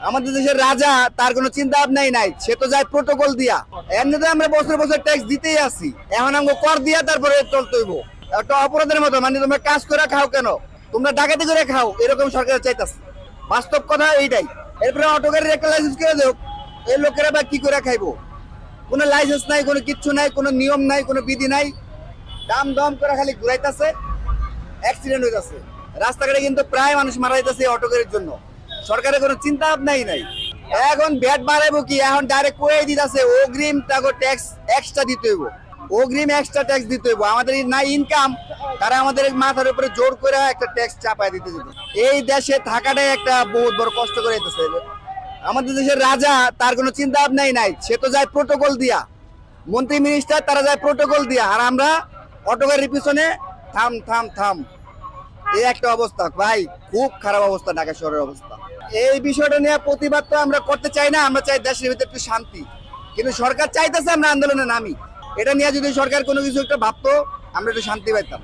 আমাদের দেশের রাজা, তার কোনো চিন্তা ভাবনাই নাই, সে তো যায় প্রোটোকল দিয়া। এমনিতে আমরা বছর বছর ট্যাক্স দিতেই আছি, এখন আমাকে কর দিয়া তারপরে চলতে হইব। একটা অপরাধের মতো, মানে তোমরা কাজ করে খাও কেন, তোমরা ডাকাতি করে খাও, এরকম সরকার চাইতাছে। বাস্তব কথা এইটাই। এরপরে অটো গাড়ির একটা লাইসেন্স করে দেও, এই লোকেরা বা কি করে খাইবো? কোনো লাইসেন্স নাই, কোনো কিচ্ছু নাই, কোনো নিয়ম নাই, কোনো বিধি নাই, দাম দম করে খালি ঘুরাইতেছে, অ্যাক্সিডেন্ট হইতাছে রাস্তাঘাটে। কিন্তু প্রায় মানুষ মারা যাইতেছে অটো গাড়ির জন্য। সরকারের কোনো চিন্তা ভাবনাই নাই। এখন ব্যাট বাড়াইবো কি, এখন ডাইরেক্ট কয়ে দিতেছে অগ্রিম তাকে ট্যাক্স এক্সট্রা দিতে হইব, অগ্রিম এক্সট্রা ট্যাক্স দিতে হইব। আমাদের নাই ইনকাম, তারা আমাদের মাথার উপরে জোর করে একটা ট্যাক্স চাপায় দিতে যেত। এই দেশে থাকাটাই একটা বহুত বড় কষ্ট করে দিতেছে। আমাদের দেশের রাজা, তার কোনো চিন্তা ভাবনাই নাই, সে তো যায় প্রোটোকল দিয়া। মন্ত্রী মিনিস্টার তারা যায় প্রোটোকল দিয়া, আর আমরা অটো গাড়ির পিছনে থাম থাম থাম। এই একটা অবস্থা ভাই, খুব খারাপ অবস্থা ঢাকা শহরের অবস্থা। এই বিষয়টা নিয়ে প্রতিবাদ তো আমরা করতে চাই না, আমরা চাই দেশের ভিতরে একটু শান্তি। কিন্তু সরকার চাইতেছে আমরা আন্দোলনে নামি। এটা নিয়ে যদি সরকার কোনো কিছু একটা ভাবতো, আমরা একটু শান্তি পাইতাম।